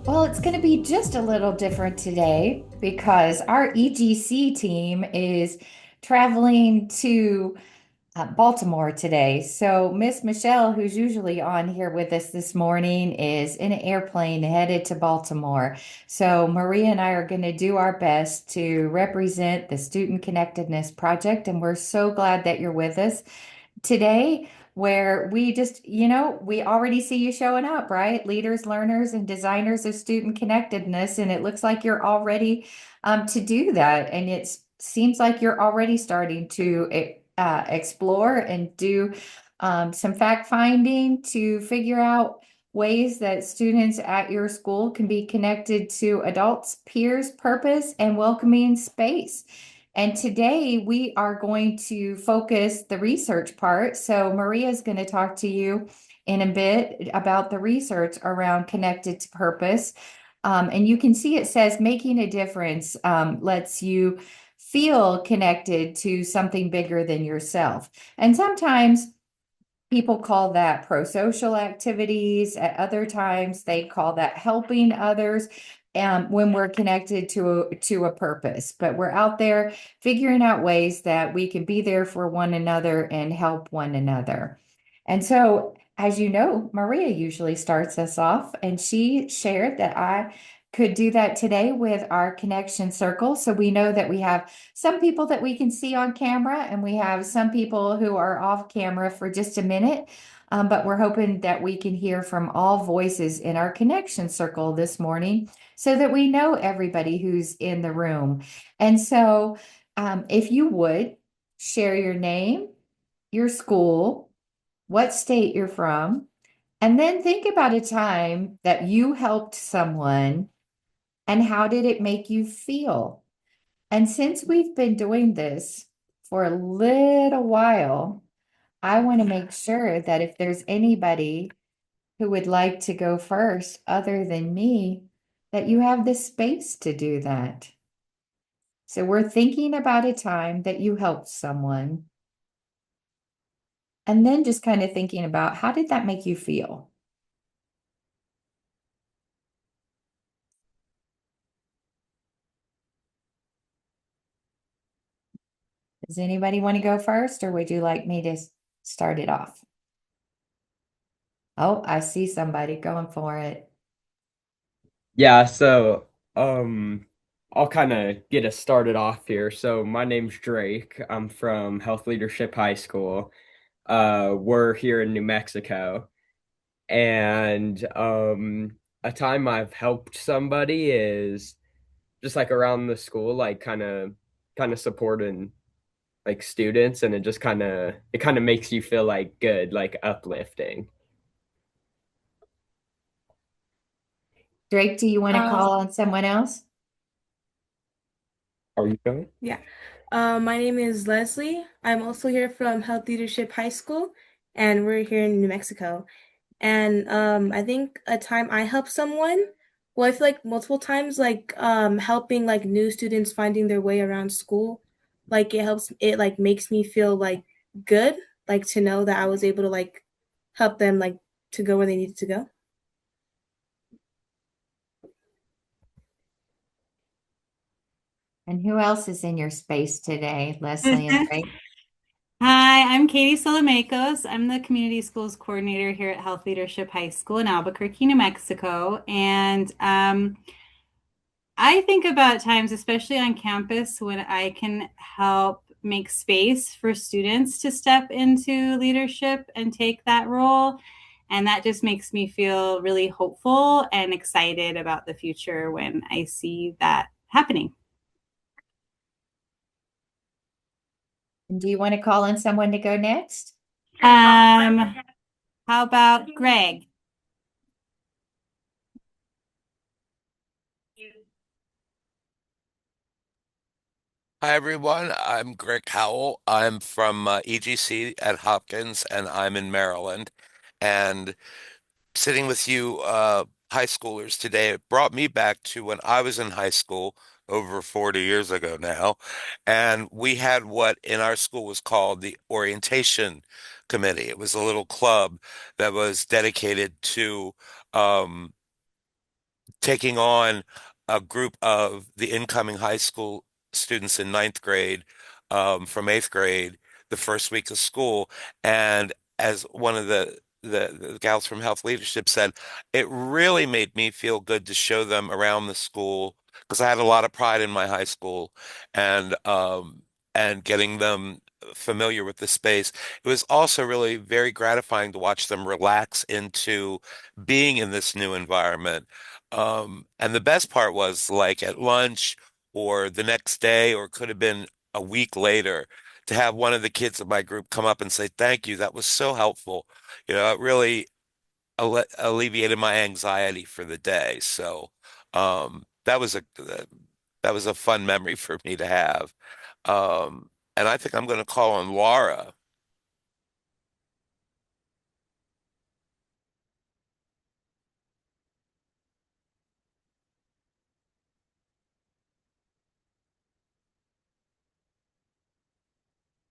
Well, it's going to be just a little different today because our EGC team is traveling to Baltimore today. So, Miss Michelle, who's usually on here with us this morning, is in an airplane headed to Baltimore. So, Maria and I are going to do our best to represent the Student Connectedness Project, and we're so glad that you're with us today, where we just, we already see you showing up, right? Leaders, learners, and designers of student connectedness. And it looks like you're all ready to do that. And it seems like you're already starting to explore and do some fact finding to figure out ways that students at your school can be connected to adults, peers, purpose, and welcoming space. And today we are going to focus the research part. So Maria is going to talk to you in a bit about the research around connected to purpose. And you can see it says making a difference lets you feel connected to something bigger than yourself. And sometimes people call that pro-social activities. At other times, they call that helping others. When we're connected to a purpose, but we're out there figuring out ways that we can be there for one another and help one another. And so, as you know, Maria usually starts us off, and she shared that I could do that today with our connection circle. So we know that we have some people that we can see on camera, and we have some people who are off camera for just a minute. But we're hoping that we can hear from all voices in our connection circle this morning so that we know everybody who's in the room. And so, if you would share your name, your school, what state you're from, and then think about a time that you helped someone and how did it make you feel? And since we've been doing this for a little while, I want to make sure that if there's anybody who would like to go first other than me, that you have the space to do that. So we're thinking about a time that you helped someone, and then just kind of thinking about how did that make you feel? Does anybody want to go first, or would you like me to start it off? Oh, I see somebody going for it. Yeah, so um I'll kind of get us started off here. So my name's Drake. I'm from Health Leadership High School. We're here in New Mexico. And a time I've helped somebody is just like around the school, like kind of supporting like students, and it kind of makes you feel like good, like uplifting. Drake, do you want to Um, call on someone else? Are you going? yeah. My name is Leslie. I'm also here from Health Leadership High School, and we're here in New Mexico. And I think a time I helped someone, well, I feel like multiple times, like helping like new students finding their way around school, like it like makes me feel like good, like to know that I was able to like help them like to go where they needed to go. And who else is in your space today, Leslie and Drake? Hi, I'm Katie Solomakos. I'm the Community Schools Coordinator here at Health Leadership High School in Albuquerque, New Mexico. And I think about times, especially on campus, when I can help make space for students to step into leadership and take that role. And that just makes me feel really hopeful and excited about the future when I see that happening. And do you want to call on someone to go next? Um, how about Greg? Hi, everyone. I'm Greg Howell. I'm from EGC at Hopkins, and I'm in Maryland. And sitting with you high schoolers today, it brought me back to when I was in high school over 40 years ago now. And we had what in our school was called the orientation committee. It was a little club that was dedicated to um, taking on a group of the incoming high school students in ninth grade from eighth grade the first week of school. And as one of the gals from Health Leadership said, it really made me feel good to show them around the school because I had a lot of pride in my high school and getting them familiar with the space. It was also really very gratifying to watch them relax into being in this new environment. And the best part was like at lunch or the next day, or could have been a week later, to have one of the kids of my group come up and say, "Thank you. That was so helpful." It really alleviated my anxiety for the day. So, that was a fun memory for me to have. And I think I'm going to call on Laura.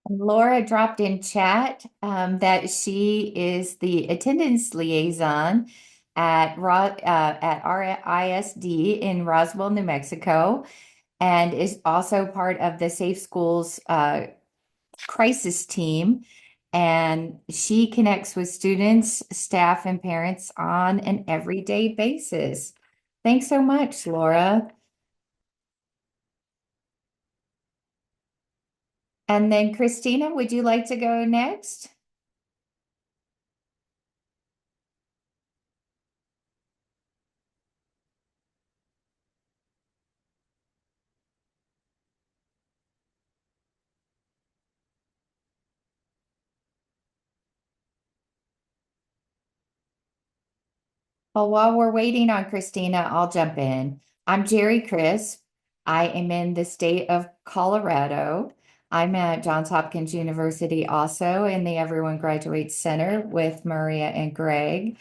Laura dropped in chat that she is the attendance liaison at RISD in Roswell, New Mexico, and is also part of the Safe Schools crisis team. And she connects with students, staff, and parents on an everyday basis. Thanks so much, Laura. And then Christina, would you like to go next? Well, while we're waiting on Christina, I'll jump in. I'm Jerry Crisp. I am in the state of Colorado. I'm at Johns Hopkins University also in the Everyone Graduates Center with Maria and Greg.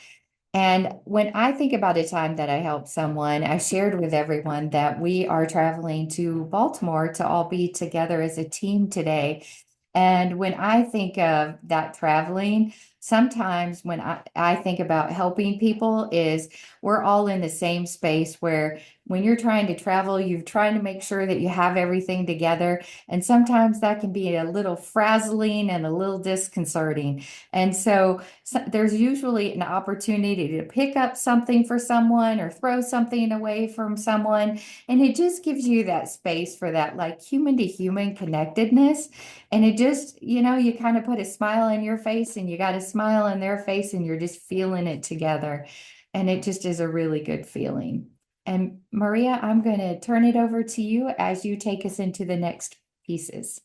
And when I think about a time that I helped someone, I shared with everyone that we are traveling to Baltimore to all be together as a team today. And when I think of that traveling, sometimes when I think about helping people is we're all in the same space where when you're trying to travel, you're trying to make sure that you have everything together. And sometimes that can be a little frazzling and a little disconcerting. And so there's usually an opportunity to pick up something for someone or throw something away from someone. And it just gives you that space for that like human to human connectedness. And it just, you kind of put a smile on your face and you got a smile on their face and you're just feeling it together. And it just is a really good feeling. And Maria, I'm going to turn it over to you as you take us into the next pieces.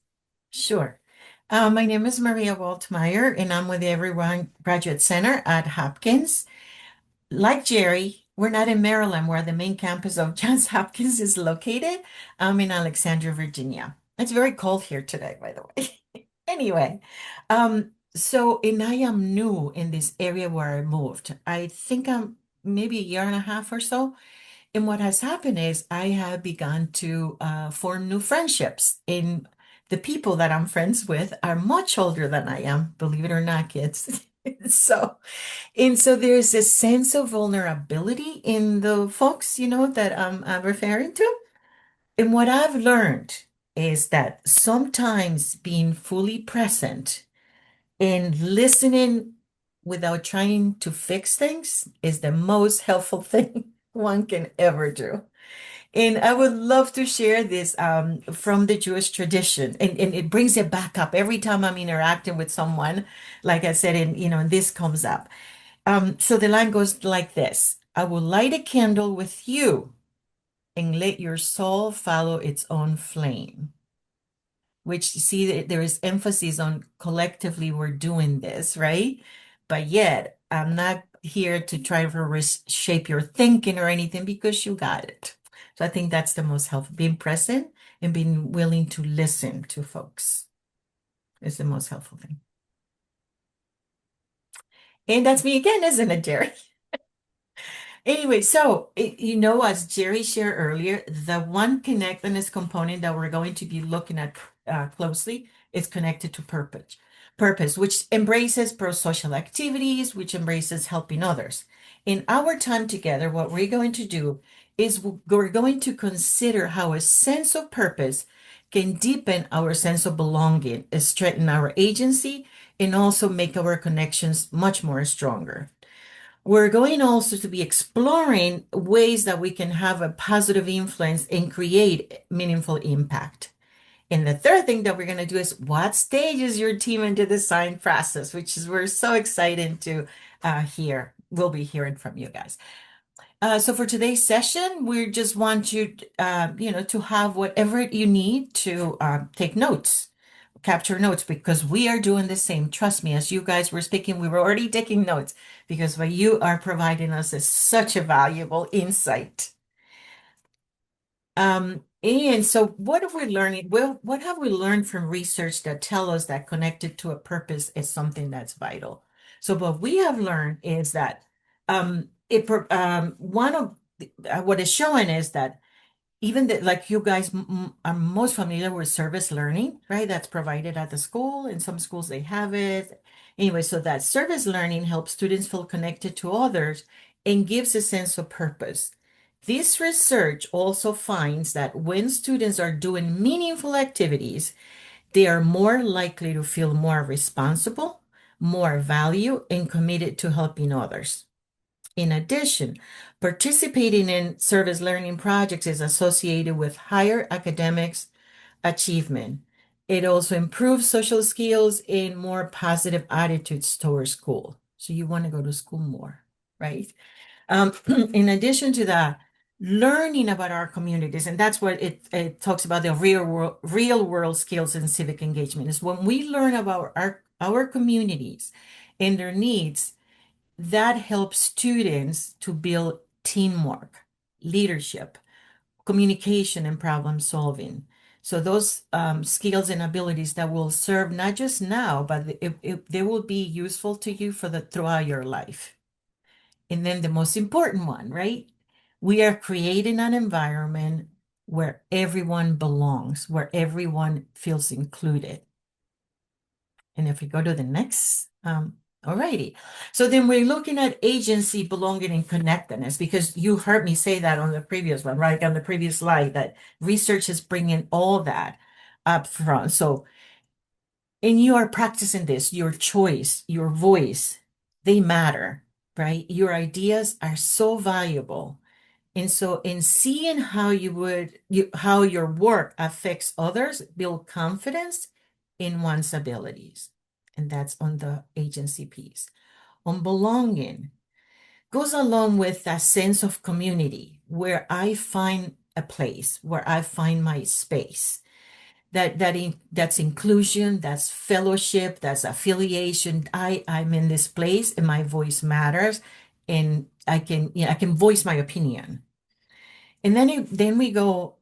Sure. My name is Maria Waltmeyer, and I'm with the Everyone Graduate Center at Hopkins. Like Jerry, we're not in Maryland, where the main campus of Johns Hopkins is located. I'm in Alexandria, Virginia. It's very cold here today, by the way. Anyway, and I am new in this area where I moved. I think I'm maybe a year and a half or so. And what has happened is I have begun to form new friendships. And the people that I'm friends with are much older than I am, believe it or not, kids. So, and so there's a sense of vulnerability in the folks, that I'm referring to. And what I've learned is that sometimes being fully present and listening without trying to fix things is the most helpful thing one can ever do. And I would love to share this from the Jewish tradition. And it brings it back up every time I'm interacting with someone. Like I said, and this comes up. So the line goes like this: I will light a candle with you and let your soul follow its own flame. Which you see that there is emphasis on collectively we're doing this, right? But yet, I'm not here to try to reshape your thinking or anything because you got it. So I think that's the most helpful. Being present and being willing to listen to folks is the most helpful thing. And that's me again, isn't it, Jerry? Anyway, so as Jerry shared earlier, the one connectedness component that we're going to be looking at closely is connected to purpose, which embraces pro-social activities, which embraces helping others. In our time together, what we're going to do is we're going to consider how a sense of purpose can deepen our sense of belonging, strengthen our agency, and also make our connections much more stronger. We're going also to be exploring ways that we can have a positive influence and create meaningful impact. And the third thing that we're going to do is what stage is your team in the design process, which is we're so excited to hear. We'll be hearing from you guys. So for today's session, we just want you, to have whatever you need to take notes, capture notes, because we are doing the same. Trust me, as you guys were speaking, we were already taking notes because what you are providing us is such a valuable insight. And so what are we learning? Well, what have we learned from research that tell us that connected to a purpose is something that's vital? So what we have learned is that one of what is showing is that even that, like you guys are most familiar with service learning, right? That's provided at the school. In some schools they have it. Anyway, so that service learning helps students feel connected to others and gives a sense of purpose. This research also finds that when students are doing meaningful activities, they are more likely to feel more responsible, more value, and committed to helping others. In addition, participating in service learning projects is associated with higher academics achievement. It also improves social skills and more positive attitudes towards school. So you want to go to school more, right? In addition to that, learning about our communities, and that's what it talks about the real world skills in civic engagement, is when we learn about our communities and their needs, that helps students to build teamwork, leadership, communication, and problem solving. So those skills and abilities that will serve not just now, but they will be useful to you for throughout your life. And then the most important one, right? We are creating an environment where everyone belongs, where everyone feels included. And if we go to the next, alrighty. So then we're looking at agency, belonging, and connectedness, because you heard me say that on the previous one, right? On the previous slide, that research is bringing all that up front. So, and you are practicing this, your choice, your voice, they matter, right? Your ideas are so valuable. And so in seeing how how your work affects others, build confidence in one's abilities. And that's on the agency piece. On belonging goes along with that sense of community where I find a place, where I find my space. That's inclusion, that's fellowship, that's affiliation. I'm in this place and my voice matters, and I can voice my opinion. And then we go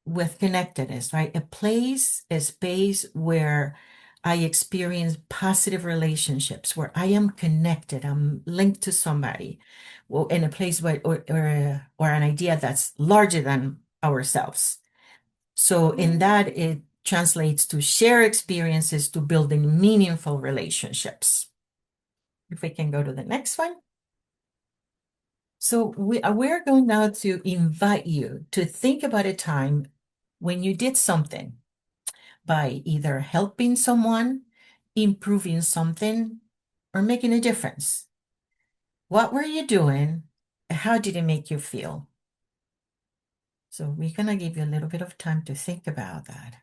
with connectedness, right? A place, a space where I experience positive relationships, where I am connected, I'm linked to somebody, well, in a place where or an idea that's larger than ourselves. So in that, it translates to share experiences to building meaningful relationships. If we can go to the next one. So we're going now to invite you to think about a time when you did something by either helping someone, improving something, or making a difference. What were you doing? How did it make you feel? So we're going to give you a little bit of time to think about that.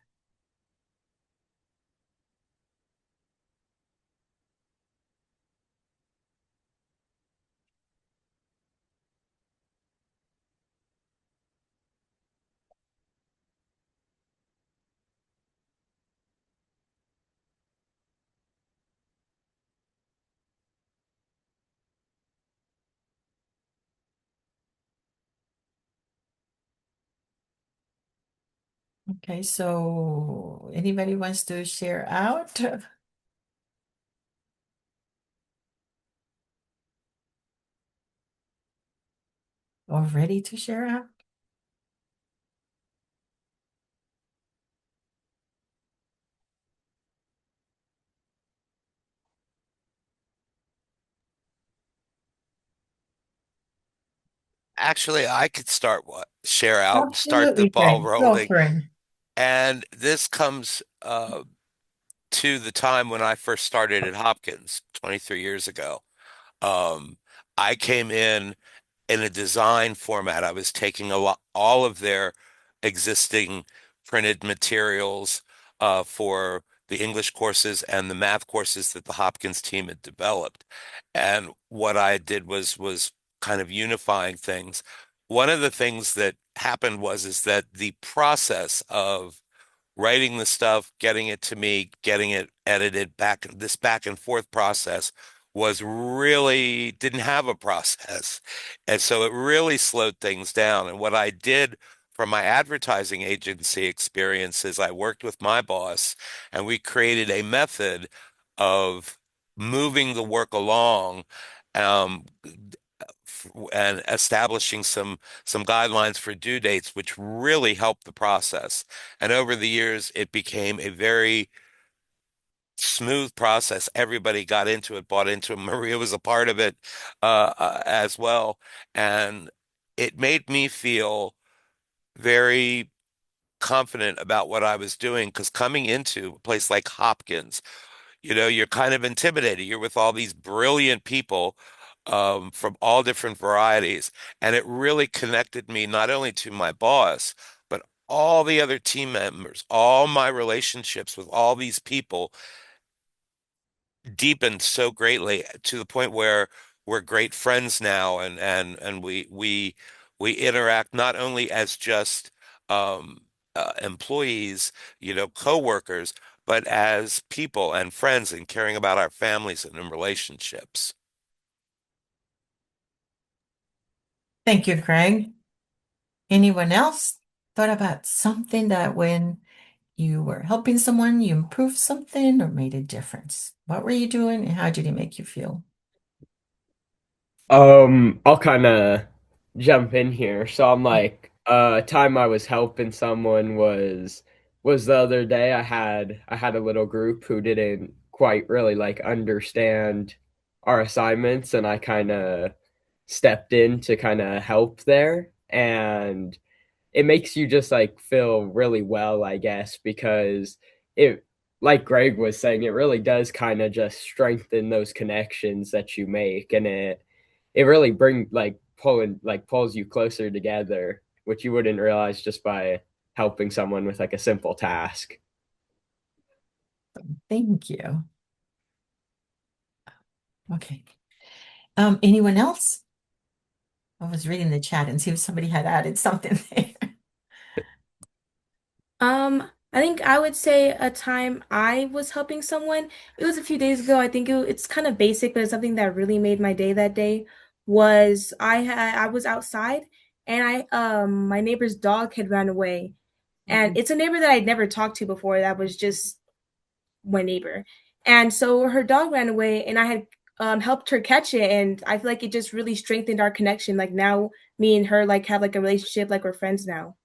Okay, so anybody wants to share out or ready to share out? Actually, I could share out and start the Absolutely, ball Greg. Go rolling. for it. And this comes to the time when I first started at Hopkins 23 years ago. Um, I came in a design format. I was taking all of their existing printed materials for the English courses and the math courses that the Hopkins team had developed. And what I did was kind of unifying things. One of the things that happened is that the process of writing the stuff, getting it to me, getting it edited this back and forth process was really didn't have a process. And so it really slowed things down. And what I did from my advertising agency experience is I worked with my boss and we created a method of moving the work along. Um, and establishing some guidelines for due dates, which really helped the process. And over the years, it became a very smooth process. Everybody got into it, bought into it. Maria was a part of it as well, and it made me feel very confident about what I was doing because coming into a place like Hopkins, you're kind of intimidated. You're with all these brilliant people from all different varieties. And it really connected me not only to my boss, but all the other team members, all my relationships with all these people deepened so greatly to the point where we're great friends now and we interact not only as just employees, coworkers, but as people and friends and caring about our families and in relationships. Thank you, Greg. Anyone else thought about something that when you were helping someone, you improved something or made a difference? What were you doing and how did it make you feel? I'll kind of jump in here. So I'm like, time I was helping someone was the other day. I had a little group who didn't quite really like understand our assignments, and I kind of stepped in to kind of help there, and it makes you just like feel really well, I guess, because it, like Greg was saying, it really does kind of just strengthen those connections that you make, and it really pulls you closer together, which you wouldn't realize just by helping someone with like a simple task. Thank you. Okay. Anyone else? I was reading the chat and see if somebody had added something there. I think I would say a time I was helping someone. It was a few days ago. I think it's kind of basic, but it's something that really made my day that day. Was I was outside and I my neighbor's dog had run away. And it's a neighbor that I'd never talked to before. That was just my neighbor. And so her dog ran away and I had helped her catch it. And I feel like it just really strengthened our connection. Like now me and her like have like a relationship, like we're friends now.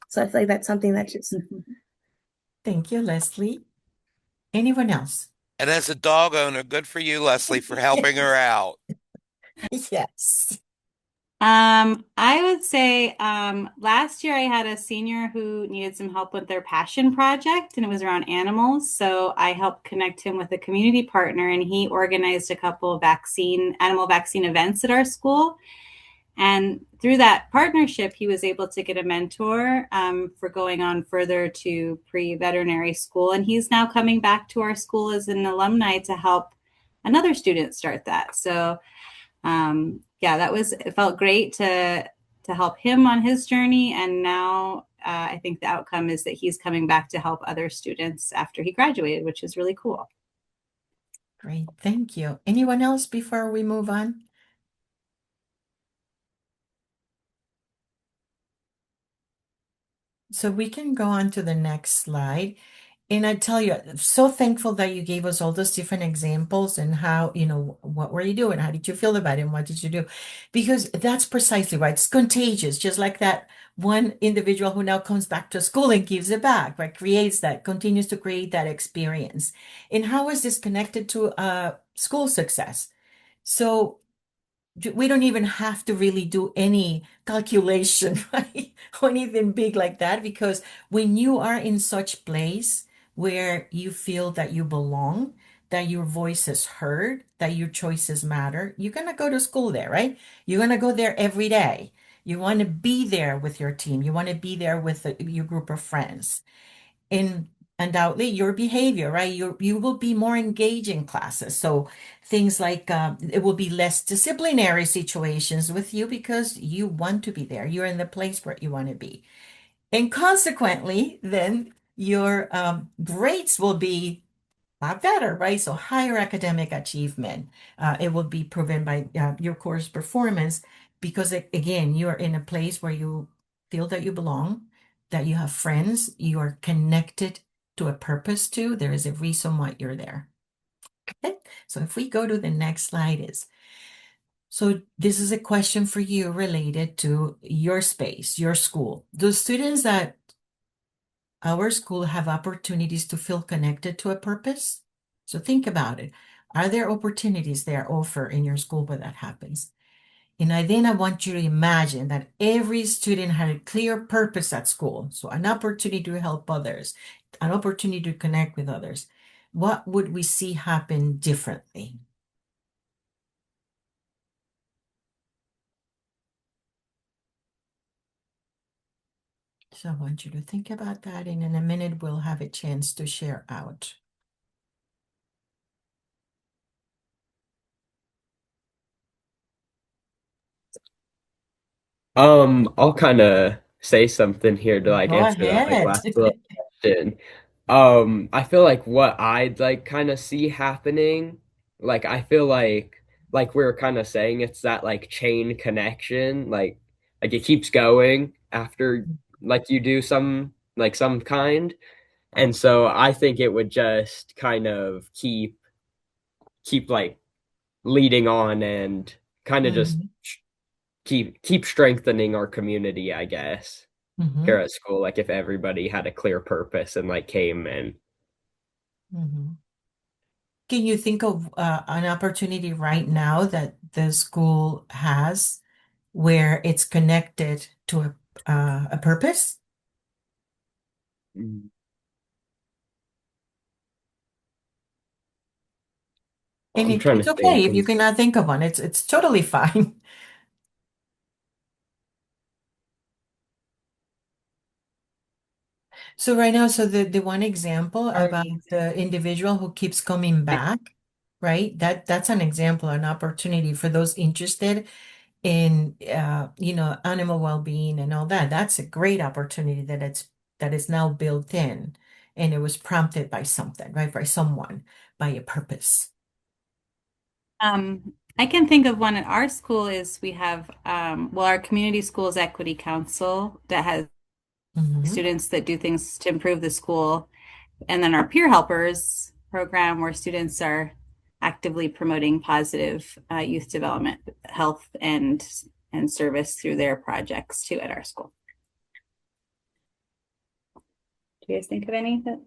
So I feel like that's something that just Thank you, Leslie. Anyone else? And as a dog owner, good for you, Leslie, for helping her out. Yes. I would say last year I had a senior who needed some help with their passion project, and it was around animals. So I helped connect him with a community partner, and he organized a couple of animal vaccine events at our school. And through that partnership, he was able to get a mentor for going on further to pre-veterinary school. And he's now coming back to our school as an alumni to help another student start that. So yeah, it felt great to help him on his journey. And now I think the outcome is that he's coming back to help other students after he graduated, which is really cool. Great. Thank you. Anyone else before we move on? So we can go on to the next slide. And I tell you, I'm so thankful that you gave us all those different examples and how, what were you doing? How did you feel about it? And what did you do? Because that's precisely right. It's contagious, just like that one individual who now comes back to school and gives it back, right? Continues to create that experience. And how is this connected to school success? So we don't even have to really do any calculation, right? Or anything big like that, because when you are in such place where you feel that you belong, that your voice is heard, that your choices matter, you're gonna go to school there, right? You're gonna go there every day. You want to be there with your team. You want to be there with your group of friends. And undoubtedly your behavior, right? You will be more engaged in classes. So things like it will be less disciplinary situations with you because you want to be there. You're in the place where you want to be. And consequently, then your grades will be a lot better, right? So higher academic achievement. It will be proven by your course performance because again, you're in a place where you feel that you belong, that you have friends, you are connected to a purpose too. There is a reason why you're there. Okay. So if we go to the next slide is, so this is a question for you related to your space, your school. Do students that our school have opportunities to feel connected to a purpose? So think about it. Are there opportunities there offer in your school where that happens? And then I want you to imagine that every student had a clear purpose at school. So an opportunity to help others, an opportunity to connect with others. What would we see happen differently? So I want you to think about that, and in a minute we'll have a chance to share out. I'll kind of say something here to like Go answer that like ahead. last little question. I feel like what I'd like kind of see happening, like I feel like we were kind of saying it's that like chain connection, like it keeps going after like you do some kind. And so I think it would just kind of keep like leading on and kind of just Mhm, keep strengthening our community, I guess, here mhm, at school. Like if everybody had a clear purpose and like came and mhm. Can you think of an opportunity right now that the school has where it's connected to a purpose? And I'm trying it's to okay think. if you cannot think of one. It's totally fine. So right now, so the one example about the individual who keeps coming back, right? That's an example, an opportunity for those interested in animal well-being and all that. That's a great opportunity that is now built in, and it was prompted by something, right? By someone, by a purpose. I can think of one at our school is we have well, our community schools equity council that has Hmm. students that do things to improve the school, and then our peer helpers program where students are actively promoting positive youth development, health, and service through their projects too at our school. Do you guys think of any that?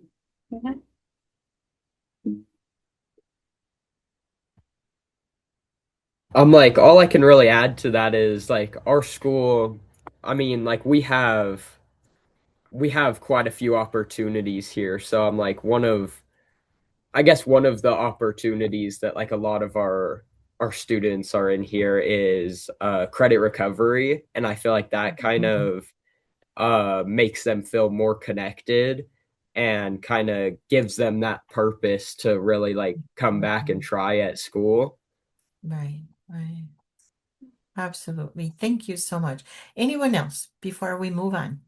I'm like all I can really add to that is like our school, I mean, like we have quite a few opportunities here. So I'm like I guess one of the opportunities that like a lot of our students are in here is credit recovery, and I feel like that kind of makes them feel more connected and kind of gives them that purpose to really like come back and try at school. Right, right. Absolutely. Thank you so much. Anyone else before we move on?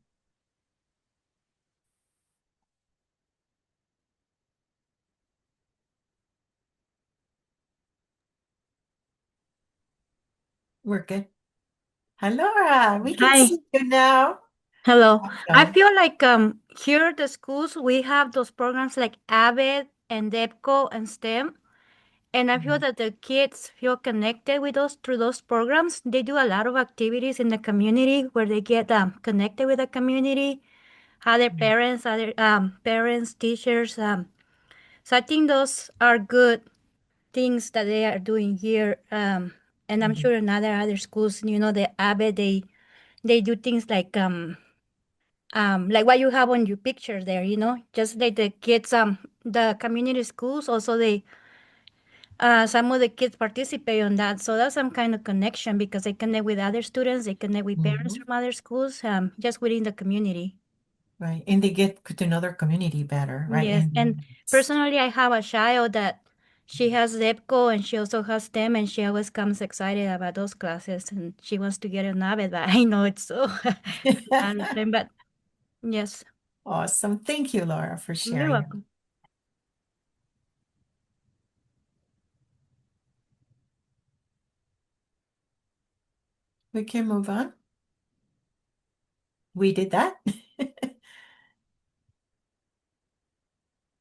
We're good. Hello, we can Hi, see you now. hello. I Awesome. feel like here at the schools we have those programs like AVID and DEPCO and STEM, and I feel that the kids feel connected with those through those programs. They do a lot of activities in the community where they get connected with the community, other parents, teachers. So I think those are good things that they are doing here. And I'm sure in other schools, the Abbott, they do things like what you have on your picture there, just like the kids, the community schools also some of the kids participate on that. So that's some kind of connection because they connect with other students, they connect with parents Mhm. from other schools, just within the community. Right. And they get to know their community better, right? Yes, and personally, I have a child that she has DEPCO and she also has STEM, and she always comes excited about those classes, and she wants to get an AVID, but I know it's so I understand, but yes, Awesome. Thank you, Laura, for you're sharing. welcome. We can move on. We did that.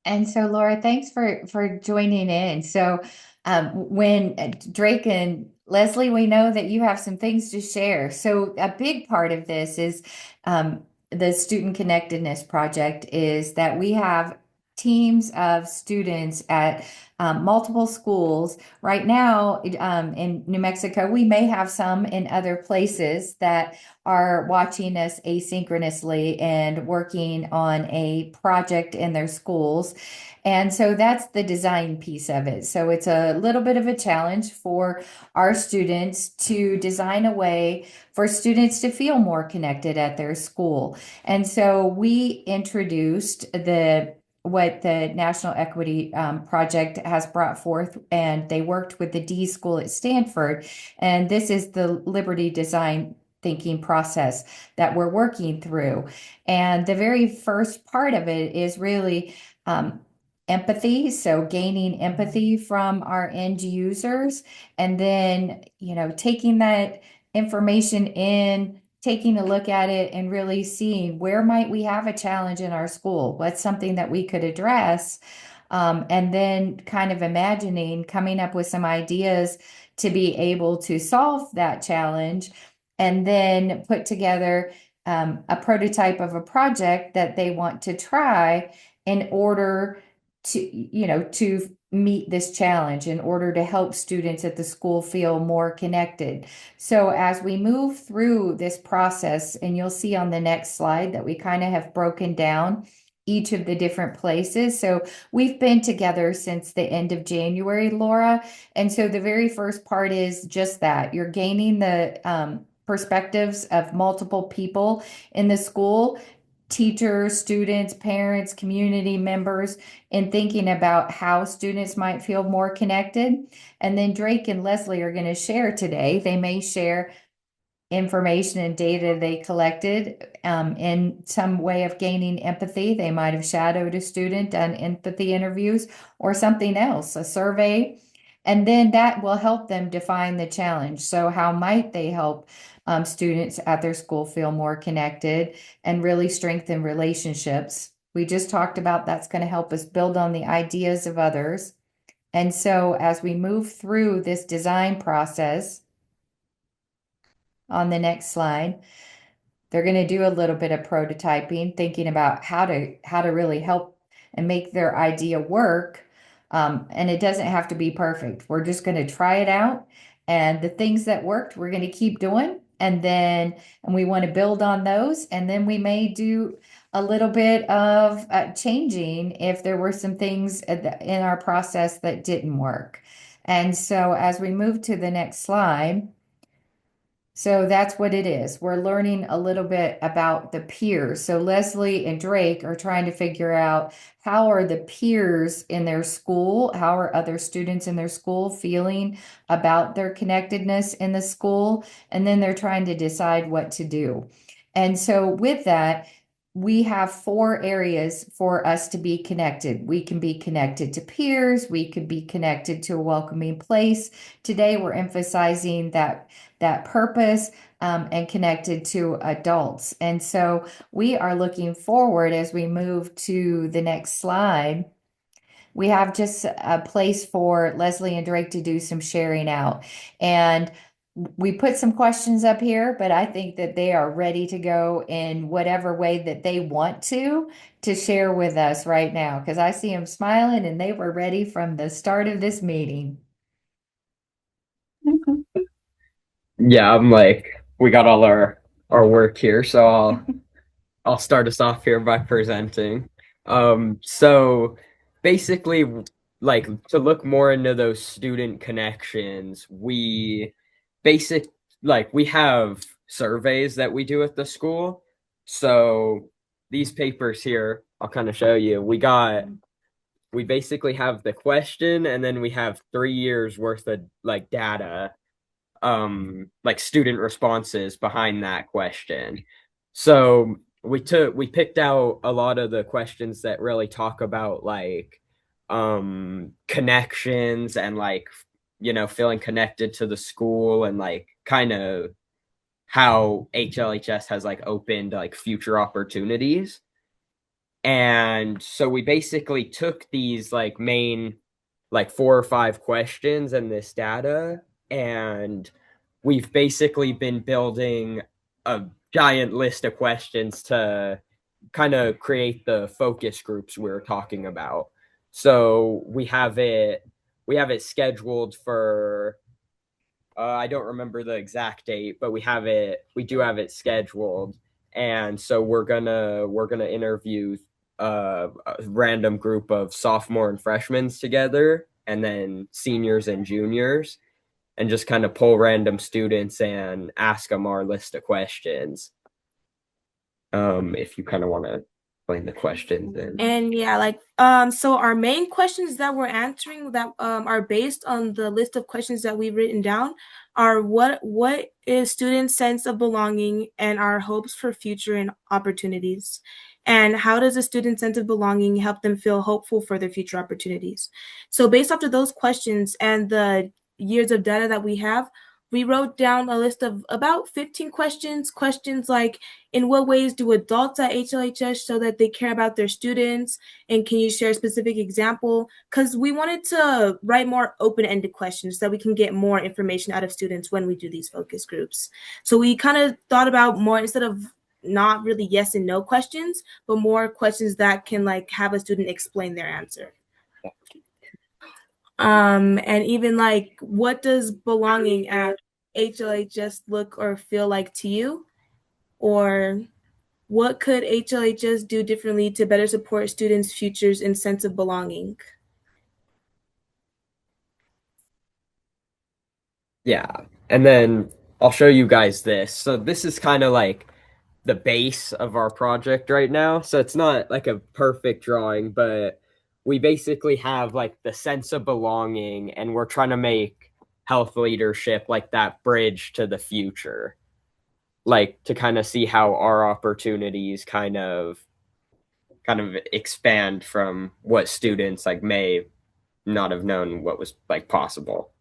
And so, Laura, thanks for joining in. So, when Drake and Leslie, we know that you have some things to share. So, a big part of this is the Student Connectedness Project is that we have teams of students at multiple schools. Right now, in New Mexico, we may have some in other places that are watching us asynchronously and working on a project in their schools. And so that's the design piece of it. So it's a little bit of a challenge for our students to design a way for students to feel more connected at their school. And so we introduced what the National Equity Project has brought forth, and they worked with the D School at Stanford. And this is the Liberty Design thinking process that we're working through. And the very first part of it is really empathy. So gaining empathy from our end users, and then, taking that information in, taking a look at it and really seeing where might we have a challenge in our school? What's something that we could address? And then kind of imagining, coming up with some ideas to be able to solve that challenge, and then put together a prototype of a project that they want to try in order to meet this challenge, in order to help students at the school feel more connected. So as we move through this process, and you'll see on the next slide that we kind of have broken down each of the different places. So we've been together since the end of January, Laura. And so the very first part is just that you're gaining the perspectives of multiple people in the school, teachers, students, parents, community members, in thinking about how students might feel more connected. And then Drake and Leslie are going to share today. They may share information and data they collected in some way of gaining empathy. They might have shadowed a student, done empathy interviews, or something else, a survey. And then that will help them define the challenge. So, how might they help students at their school feel more connected and really strengthen relationships? We just talked about that's going to help us build on the ideas of others. And so, as we move through this design process, on the next slide, they're going to do a little bit of prototyping, thinking about how to really help and make their idea work. And it doesn't have to be perfect. We're just going to try it out, and the things that worked, we're going to keep doing, and we want to build on those, and then we may do a little bit of changing if there were some things in our process that didn't work. And so as we move to the next slide. So that's what it is. We're learning a little bit about the peers. So Leslie and Drake are trying to figure out, how are the peers in their school, how are other students in their school feeling about their connectedness in the school? And then they're trying to decide what to do. And so with that, we have 4 areas for us to be connected. We can be connected to peers. We could be connected to a welcoming place. Today, we're emphasizing that purpose, and connected to adults. And so we are looking forward as we move to the next slide. We have just a place for Leslie and Drake to do some sharing out. And we put some questions up here, but I think that they are ready to go in whatever way that they want to share with us right now, because I see them smiling and they were ready from the start of this meeting. Yeah, I'm like we got all our work here, so I'll start us off here by presenting. So basically, like to look more into those student connections, we basic we have surveys that we do at the school. So these papers here, I'll kind of show you. We basically have the question, and then we have 3 years worth of like data, like student responses behind that question. So we picked out a lot of the questions that really talk about like connections and like feeling connected to the school and like kind of how HLHS has like opened like future opportunities. And so we basically took these like main like 4 or 5 questions and this data, and we've basically been building a giant list of questions to kind of create the focus groups we are talking about. So we have it scheduled for I don't remember the exact date, but we do have it scheduled. And so we're gonna interview a random group of sophomore and freshmen together, and then seniors and juniors, and just kind of pull random students and ask them our list of questions. If you kind of want to explain the questions, then And yeah, so our main questions that we're answering that are based on the list of questions that we've written down are what is students' sense of belonging and our hopes for future and opportunities, and how does a student's sense of belonging help them feel hopeful for their future opportunities. So based off of those questions and the years of data that we wrote down a list of about 15 questions like, in what ways do adults at HLHS show that they care about their students? And can you share a specific example? Because we wanted to write more open-ended questions so that we can get more information out of students when we do these focus groups. So we kind of thought about more, instead of not really yes and no questions, but more questions that can like have a student explain their answer. And even like, what does belonging at HLHS look or feel like to you? Or what could HLHS do differently to better support students' futures and sense of belonging? yeah. And then I'll show you guys this. So this is kind of like the base of our project right now. So it's not like a perfect drawing, but we basically have like the sense of belonging, and we're trying to make health leadership like that bridge to the future, like to kind of see how our opportunities kind of expand from what students like may not have known what was like possible.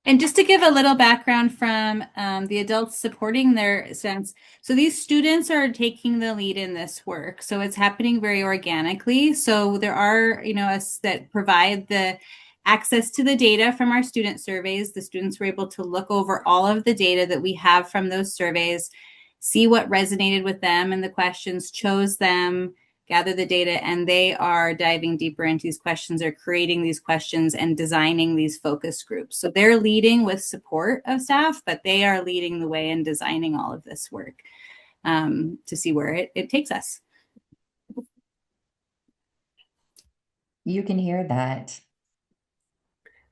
And just to give a little background from the adults supporting their sense, so these students are taking the lead in this work. So it's happening very organically. So there are, us that provide the access to the data from our student surveys. The students were able to look over all of the data that we have from those surveys, see what resonated with them and the questions, chose them, gather the data, and they are diving deeper into these questions, or creating these questions and designing these focus groups. So they're leading with support of staff, but they are leading the way in designing all of this work to see where it takes us. You can hear that.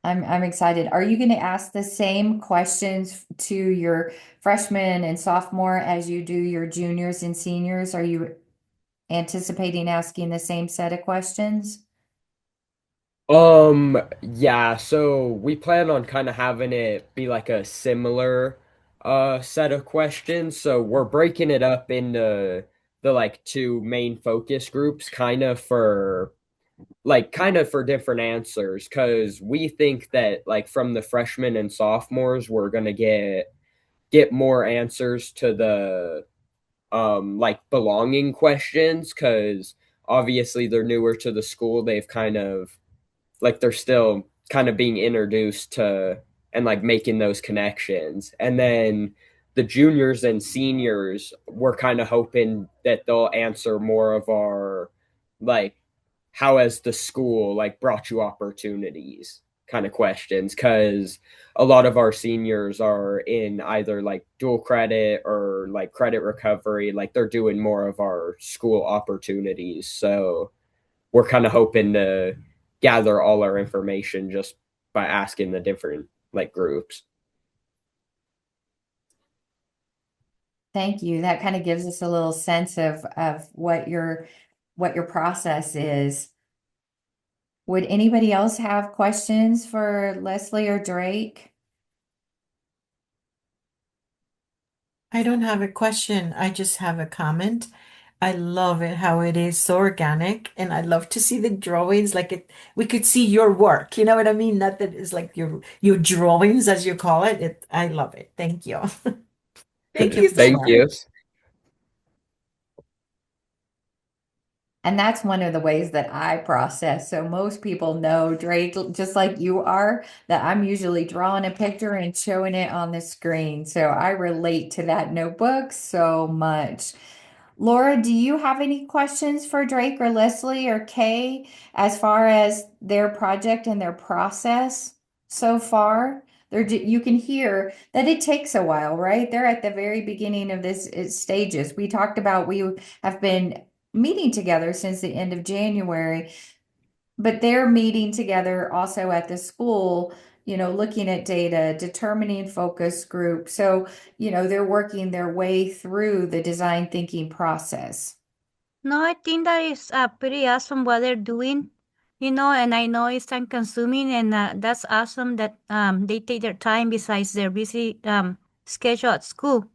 I'm excited. Are you going to ask the same questions to your freshmen and sophomore as you do your juniors and seniors? Are you anticipating asking the same set of questions? Yeah, so we plan on kind of having it be like a similar set of questions. So we're breaking it up into the like two main focus groups kind of for different answers, because we think that like from the freshmen and sophomores we're gonna get more answers to the like belonging questions, because obviously they're newer to the school. They've kind of like they're still kind of being introduced to and like making those connections. And then the juniors and seniors, we're kind of hoping that they'll answer more of our like how has the school like brought you opportunities kind of questions, because a lot of our seniors are in either like dual credit or like credit recovery, like they're doing more of our school opportunities. So we're kind of hoping to gather all our information just by asking the different like groups. Thank you. That kind of gives us a little sense of what your process is. Would anybody else have questions for Leslie or Drake? I don't have a question. I just have a comment. I love it how it is so organic, and I love to see the drawings. Like it, we could see your work. You know what I mean? Not that it's like your drawings, as you call it. I love it. Thank you. Thank Thank you you for so Thank much. sharing. you. And that's one of the ways that I process. So most people know, Drake, just like you are, that I'm usually drawing a picture and showing it on the screen. So I relate to that notebook so much. Laura, do you have any questions for Drake or Leslie or Kay as far as their project and their process so far? You can hear that it takes a while, right? They're at the very beginning of this stages. We talked about we have been meeting together since the end of January, but they're meeting together also at the school, looking at data, determining focus group. So, they're working their way through the design thinking process. No, I think that is pretty awesome what they're doing, and I know it's time consuming, and that's awesome that they take their time besides their busy schedule at school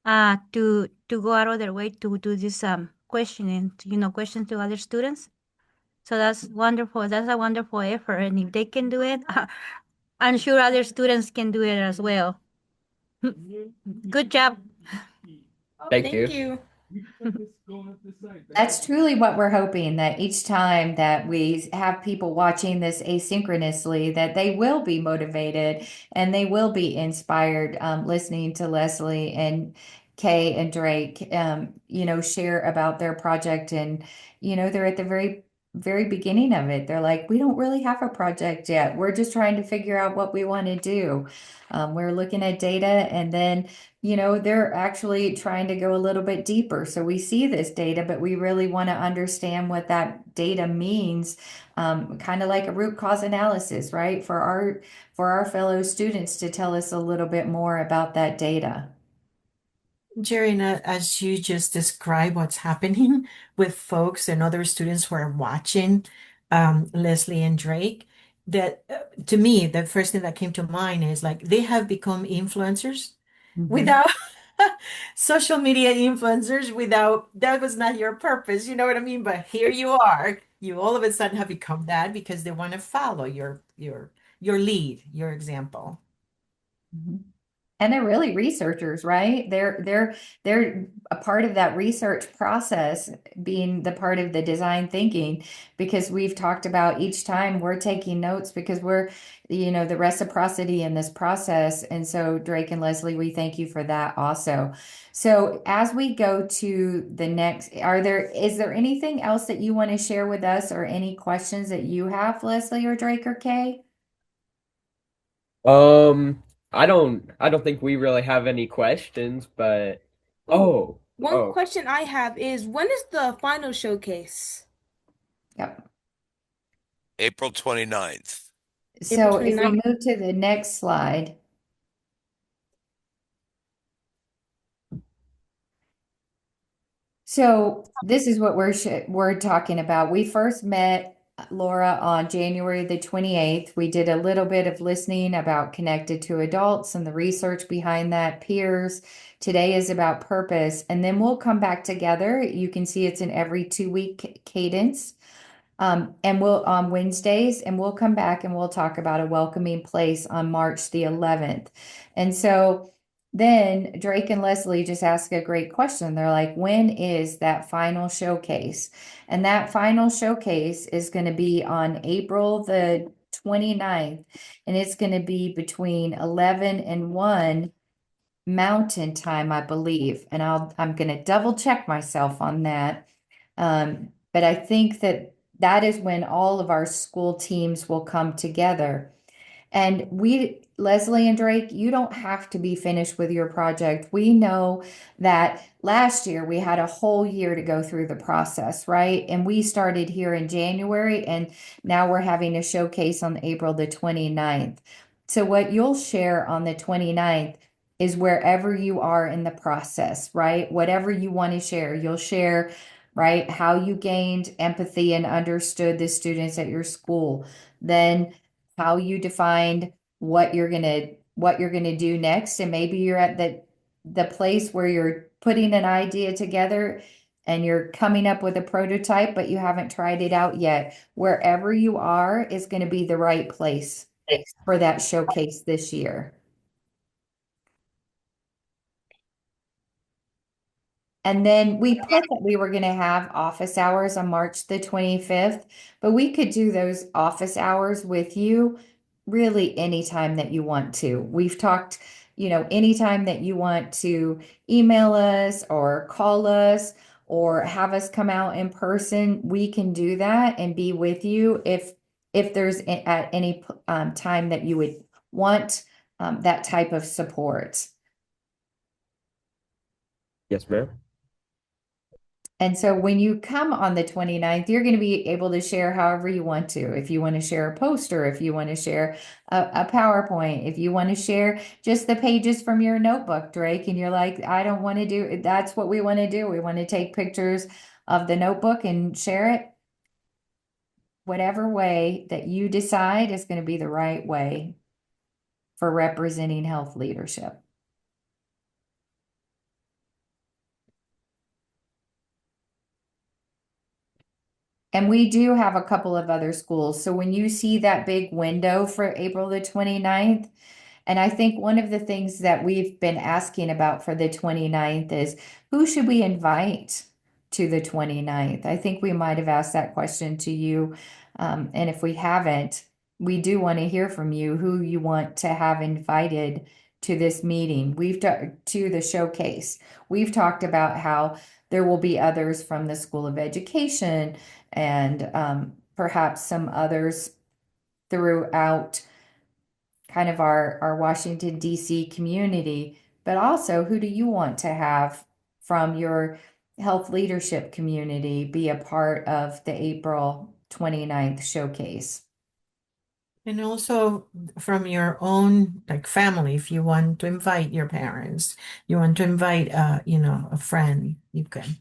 to go out of their way to do this questioning, questions to other students. So that's wonderful. That's a wonderful effort, and if they can do it, I'm sure other students can do it as well. Good job. Thank Thank you. you. That's truly what we're hoping, that each time that we have people watching this asynchronously, that they will be motivated and they will be inspired, listening to Leslie and Kay and Drake, share about their project. And, they're at the very, very beginning of it. They're like, we don't really have a project yet. We're just trying to figure out what we want to do. We're looking at data, and then they're actually trying to go a little bit deeper. So we see this data, but we really want to understand what that data means, kind of like a root cause analysis, right? For our fellow students to tell us a little bit more about that data. Jerry, and as you just described what's happening with folks and other students who are watching Leslie and Drake, that to me, the first thing that came to mind is like they have become influencers Mhm. without social media influencers, without that was not your purpose, you know what I mean? But here you are. You all of a sudden have become that because they want to follow your lead, your example. Mhm. And they're really researchers, right? They're a part of that research process, being the part of the design thinking, because we've talked about each time we're taking notes because we're, the reciprocity in this process. And so Drake and Leslie, we thank you for that also. So as we go to the next, is there anything else that you want to share with us, or any questions that you have, Leslie or Drake or Kay? Um, I don't think we really have any questions, but Oh, oh, one oh, question I have is when is the final showcase? Yep. April 29th. April So if we 29th? move to the next slide. So this is what we're talking about. We first met Laura on January the 28th. We did a little bit of listening about connected to adults and the research behind that, peers. Today is about purpose, and then we'll come back together. You can see it's an every 2 week cadence. And we'll on Wednesdays, and we'll come back and we'll talk about a welcoming place on March the 11th. And so then Drake and Leslie just ask a great question. They're like, when is that final showcase? And that final showcase is going to be on April the 29th, and it's going to be between 11 and 1 Mountain Time, I believe. And I'm going to double check myself on that. But I think that that is when all of our school teams will come together. And Leslie and Drake, you don't have to be finished with your project. We know that last year we had a whole year to go through the process, right? And we started here in January, and now we're having a showcase on April the 29th. So what you'll share on the 29th is wherever you are in the process, right? Whatever you want to share, you'll share, right? How you gained empathy and understood the students at your school. Then how you defined what you're gonna do next, and maybe you're at the place where you're putting an idea together and you're coming up with a prototype, but you haven't tried it out yet. Wherever you are is going to be the right place for that showcase this year. And then we put that we were going to have office hours on March the 25th, but we could do those office hours with you really anytime that you want to. We've talked, anytime that you want to email us or call us or have us come out in person, we can do that and be with you if there's at any time that you would want that type of support. Yes, ma'am. And so when you come on the 29th, you're going to be able to share however you want to. If you want to share a poster, if you want to share a PowerPoint, if you want to share just the pages from your notebook, Drake, and you're like, I don't want to do, that's what we want to do. We want to take pictures of the notebook and share it. Whatever way that you decide is going to be the right way for representing health leadership. And we do have a couple of other schools. So when you see that big window for April the 29th, and I think one of the things that we've been asking about for the 29th is who should we invite to the 29th? I think we might have asked that question to you. And if we haven't, we do want to hear from you who you want to have invited to this meeting. To the showcase. We've talked about how there will be others from the School of Education and perhaps some others throughout kind of our Washington, D.C. community, but also who do you want to have from your health leadership community be a part of the April 29th showcase? And also from your own like family, if you want to invite your parents, you want to invite a friend, you can.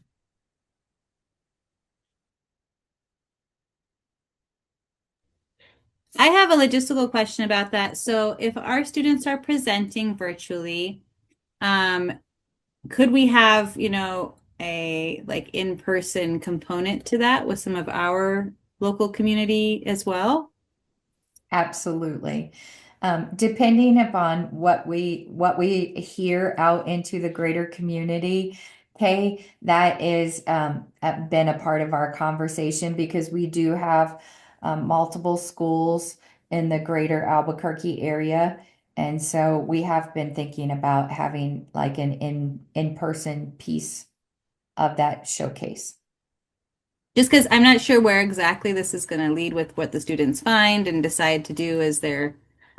I have a logistical question about that. So if our students are presenting virtually, could we have, a like in-person component to that with some of our local community as well? Absolutely. Depending upon what we hear out into the greater community, Kay, that is been a part of our conversation because we do have multiple schools in the greater Albuquerque area. And so we have been thinking about having like an in-person piece of that showcase. Just because I'm not sure where exactly this is going to lead with what the students find and decide to do as their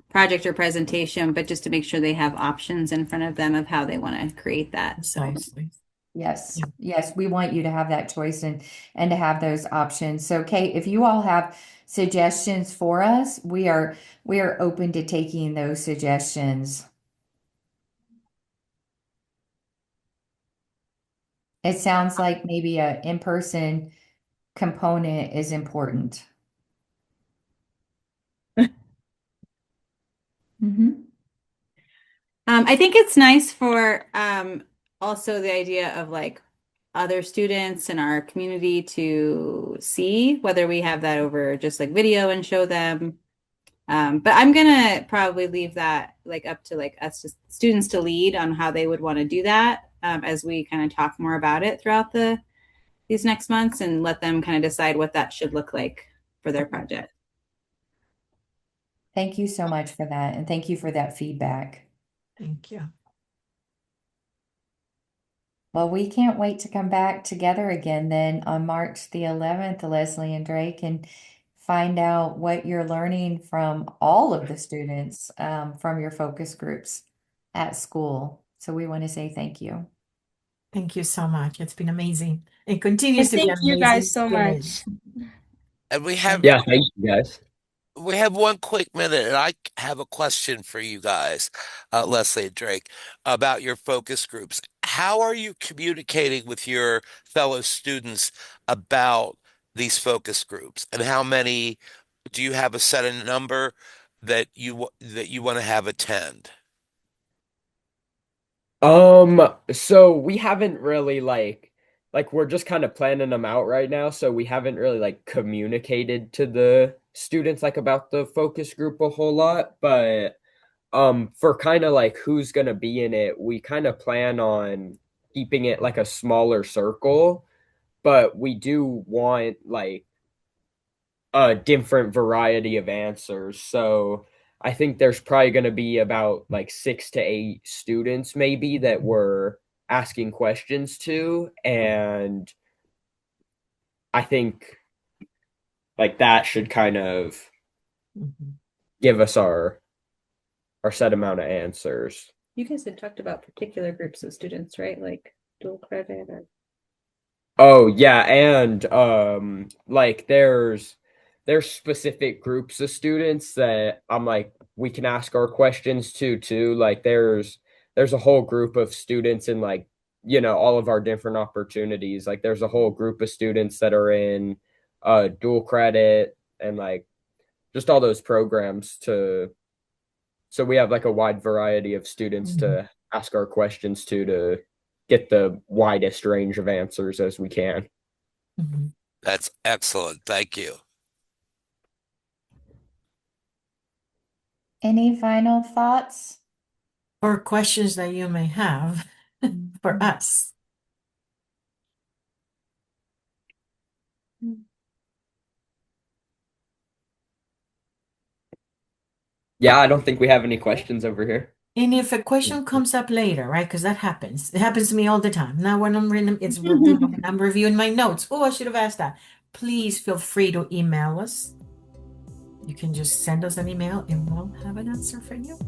project or presentation, but just to make sure they have options in front of them of how they want to create that. So Precisely. Yes, Yeah. yes, we want you to have that choice and to have those options. So, Kate, if you all have suggestions for us, we are open to taking those suggestions. It sounds like maybe a in-person component is important. Mm-hmm. I think it's nice for also the idea of like other students in our community to see whether we have that over just like video and show them. But I'm gonna probably leave that like up to like us just students to lead on how they would want to do that as we kind of talk more about it throughout these next months and let them kind of decide what that should look like for their project. Thank you so much for that, and thank you for that feedback. Thank you. Well, we can't wait to come back together again then on March the 11th, Leslie and Drake, and find out what you're learning from all of the students from your focus groups at school. So we want to say thank you. Thank you so much. It's been amazing. It continues And to be thank an you guys amazing so experience. much. And Thank Yeah, thank you guys. we have 1 quick minute, and I have a question for you guys, Leslie and Drake, about your focus groups. How are you communicating with your fellow students about these focus groups, and how many do you have a set a number that you want to have attend? So we haven't really like we're just kind of planning them out right now, so we haven't really like communicated to the students like about the focus group a whole lot, but for kind of like who's gonna be in it, we kind of plan on keeping it like a smaller circle, but we do want like a different variety of answers. So I think there's probably going to be about like 6 to 8 students maybe that we're asking questions to, and I think like that should kind of Mhm. give us our set amount of answers. You guys had talked about particular groups of students, right? Like dual credit or Oh yeah, and like there's specific groups of students that I'm like we can ask our questions to too. Like there's a whole group of students in like all of our different opportunities. Like there's a whole group of students that are in dual credit and like just all those programs to so we have like a wide variety of students Mhm. to ask our questions to get the widest range of answers as we can. Mhm. That's excellent. Thank you. Any final thoughts? Or questions that you may have for us. Yeah, I don't think we have any questions over here. And if a question comes up later, right? Because that happens. It happens to me all the time. Now when I'm reading, when I'm reviewing my notes. Oh, I should have asked that. Please feel free to email us. You can just send us an email and we'll have an answer for you.